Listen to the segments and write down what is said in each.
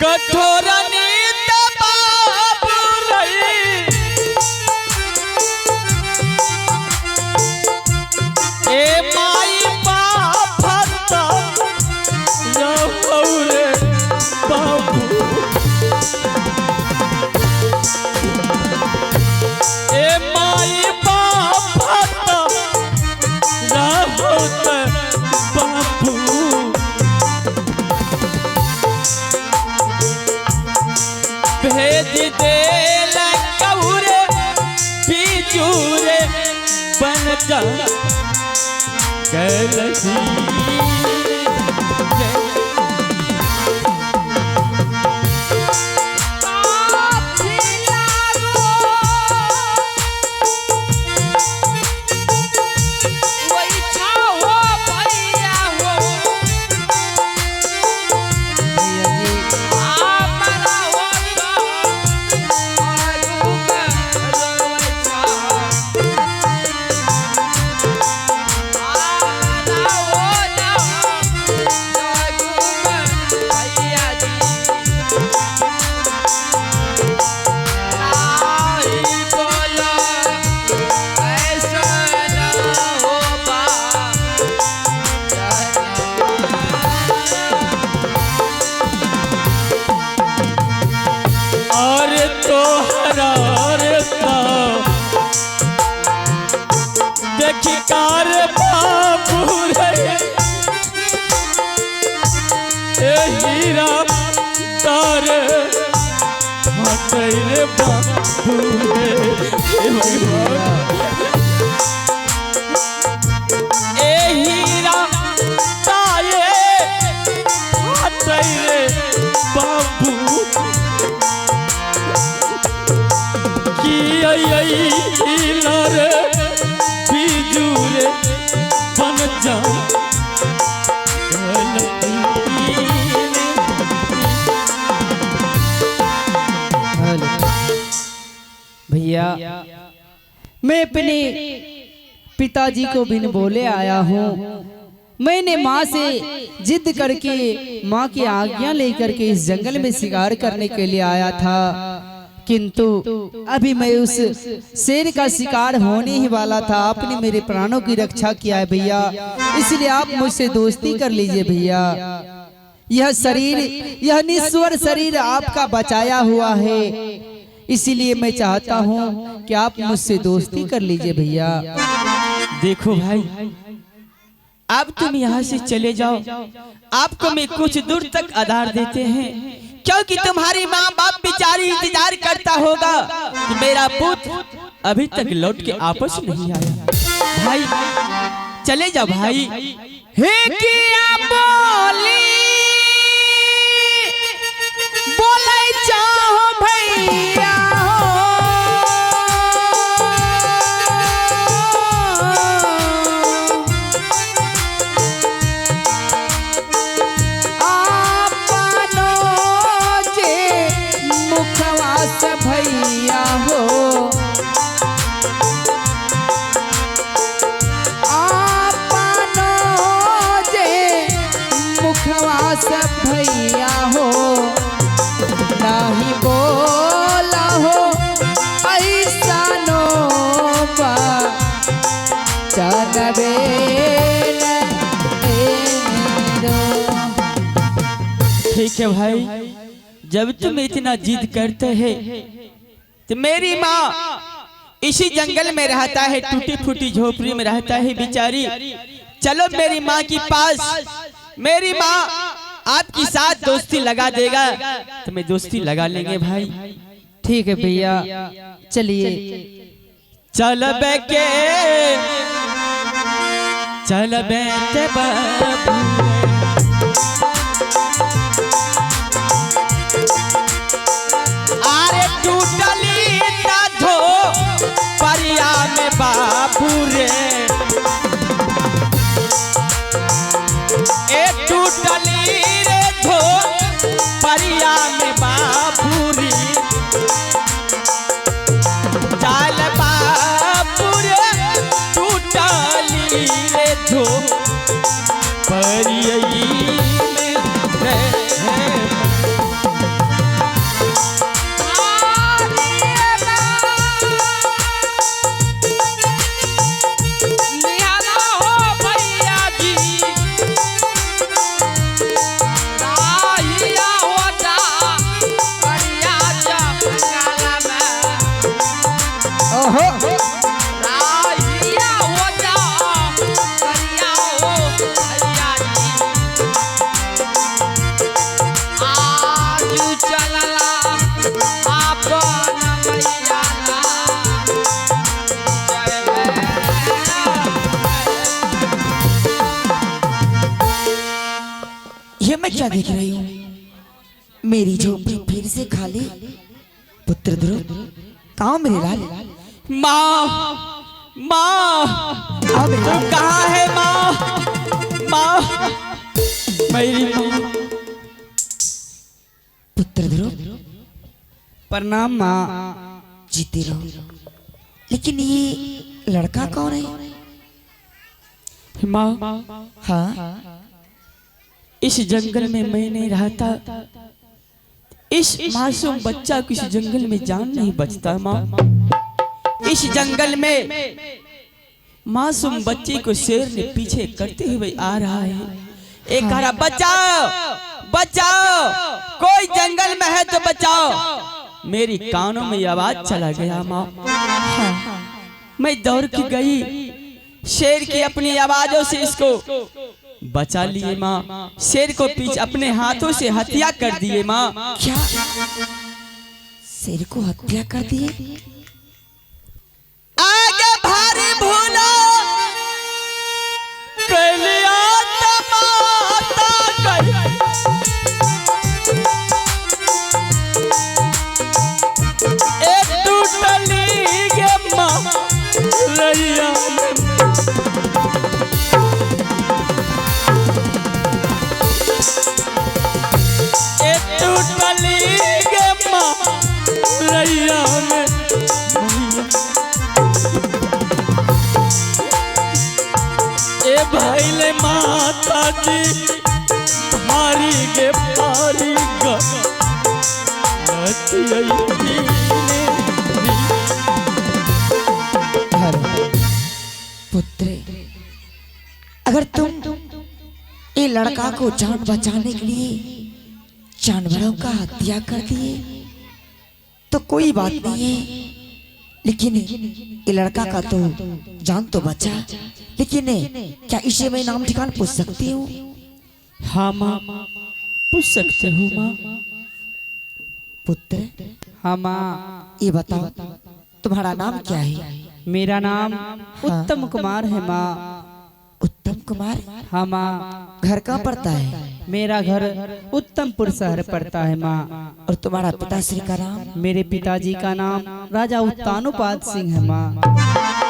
कठोर नीत बाबू रही ए माई बाप रे बाबू ए माई बाप बाबू भेज दे कौरे बिजूरे बन जा कार बाबू रे हीरा तार रे बाबू रे हीरा तारे रे बाबू की रे बिजूरे बन जा भैया मैं अपने पिताजी को बिन बोले आया हूँ। मैंने माँ से जिद करके माँ की आज्ञा लेकर के इस जंगल में शिकार करने के लिए आया था, किंतु अभी मैं उस शेर का शिकार होने ही वाला था। आपने मेरे प्राणों की रक्षा किया है भैया, इसलिए आप मुझसे दोस्ती कर लीजिए भैया। यह शरीर, यह निस्वर शरीर आपका बचाया हुआ है, इसीलिए मैं चाहता हूँ कि आप मुझसे दोस्ती कर लीजिए भैया। देखो भाई, अब तुम यहाँ से चले जाओ, आपको मैं कुछ दूर तक आधार देते हैं, क्योंकि तुम्हारी माँ बाप बेचारी इंतजार करता होगा कि मेरा पुत्र अभी तक लौट के आपस नहीं आया। भाई चले जाओ भाई। हे किया बोली बोले चाहो भैया भैया हो आपनो जे मुखवास भैया हो, नहीं बोला हो ऐसा नो चलबे ठीक है भाई, जब तुम इतना जिद करते हैं तो मेरी माँ इसी जंगल में रहता है, टूटी फूटी झोपड़ी में रहता है बेचारी। चलो मेरी माँ के पास, मेरी माँ आपकी साथ दोस्ती लगा देगा तो मैं दोस्ती लगा लेंगे भाई। ठीक है भैया, चलिए। चल बेके चल बेटे बाबू बाबू रे ए टूटली रे धो परिया में बाबू रे चाल बाबू रे टूटली रे धो परिया में मेरी झोपड़ी फिर से खाली। पुत्र ध्रुव, कहाँ मेरे लाल? माँ, माँ, तू कहाँ है माँ? माँ, मेरी माँ। पुत्र ध्रुव, प्रणाम माँ। जीते रहो। लेकिन ये लड़का कौन है? माँ, हाँ, इस जंगल में मैं नहीं रहता, इस मासूम बच्चा को इस जंगल में जान नहीं बचता माँ। इस जंगल में मासूम बच्चे को शेर ने पीछे करते हुए आ रहा है। एक कह रहा बचाओ, बचाओ, कोई जंगल में है तो बचाओ। मेरी कानों में आवाज चला गया माँ। मैं दौड़ के गई, शेर की अपनी आवाजों से इसको बचा लिए माँ। शेर को पीछे अपने हाथों से हत्या कर दिए माँ। क्या शेर को हत्या कर दिए? आगे भारी भूलो कलियाता माता गई। एक टूटली गे माँ रैया, रैया में ए भाईले माता जी भारी गे भारी ग पुत्र, अगर तुम ये लड़का को जान बचाने के लिए जानवरों का हत्या कर दिए तो कोई बात नहीं है, लेकिन ये लड़का का तो जान तो बचा। लेकिन क्या इसे मैं नाम ठिकान पूछ सकती हूँ? हाँ माँ, पूछ सकते हो माँ। पुत्र, हाँ माँ। ये बताओ तुम्हारा नाम क्या है? मेरा नाम उत्तम कुमार है माँ। उत्तम कुमार? हाँ माँ। घर कहाँ पड़ता है? मेरा घर उत्तमपुर शहर पड़ता है माँ। और तुम्हारा पिताश्री का नाम? मेरे पिताजी का नाम राजा उत्तानोपात सिंह है माँ।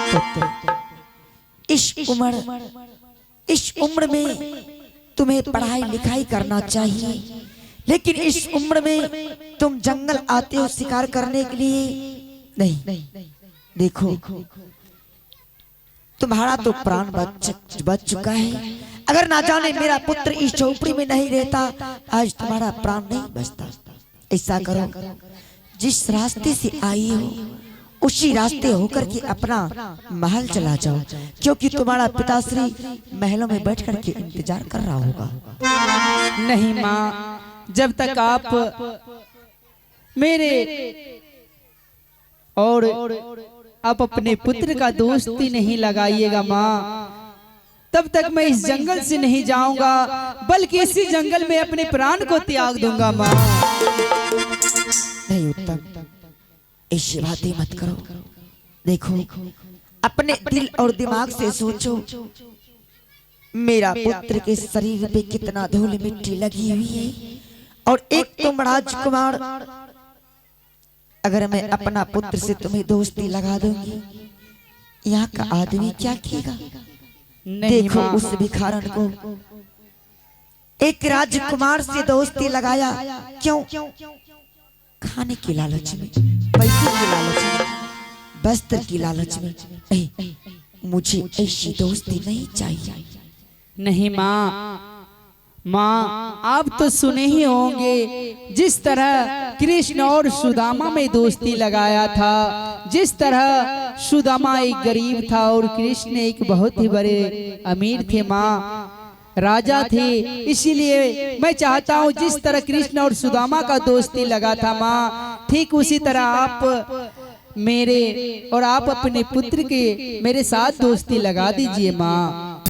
पुत्र, इस उम्र में तुम्हें पढ़ाई लिखाई करना चाहिए, लेकिन इस उम्र में तुम जंगल आते हो शिकार करने के लिए नहीं। देखो, तुम्हारा तो प्राण बच चुका है। अगर ना जाने मेरा पुत्र इस झोपड़ी में नहीं रहता, आज तुम्हारा प्राण नहीं बचता। ऐसा करो, जिस रास्ते से आई हो उसी रास्ते होकर के अपना महल चला जाओ, क्योंकि तुम्हारा पिताश्री महलों में बैठ कर के इंतजार कर रहा होगा। नहीं माँ, जब तक आप मेरे और आप अपने पुत्र का दोस्ती नहीं लगाइएगा माँ, तब तक मैं इस जंगल से नहीं जाऊंगा, बल्कि इसी जंगल में अपने प्राण को त्याग दूंगा माँ। नहीं उत्तम, ऐसी बातें मत करो। देखो, अपने दिल और दिमाग से सोचो, मेरा पुत्र के शरीर पे कितना धूल मिट्टी लगी हुई है, और एक तुम राजकुमार, अगर मैं अपना पुत्र से तुम्हें दोस्ती लगा दूंगी, यहाँ का आदमी क्या कहेगा? देखो, उस भिखारन को एक राजकुमार से दोस्ती लगाया, क्यों? खाने की लालच में, पैसे की लालच में, वस्त्र की लालच में। मुझे ऐसी दोस्ती नहीं चाहिए। नहीं माँ, माँ आप तो सुने ही होंगे जिस तरह कृष्ण और सुदामा में दोस्ती लगाया था, जिस तरह सुदामा एक गरीब था और कृष्ण एक बहुत ही बड़े अमीर थे माँ, राजा थे। इसीलिए मैं चाहता हूँ जिस तरह कृष्ण और सुदामा का दोस्ती लगा था माँ, ठीक उसी तरह आप मेरे और आप अपने पुत्र के मेरे साथ दोस्ती लगा दीजिए माँ।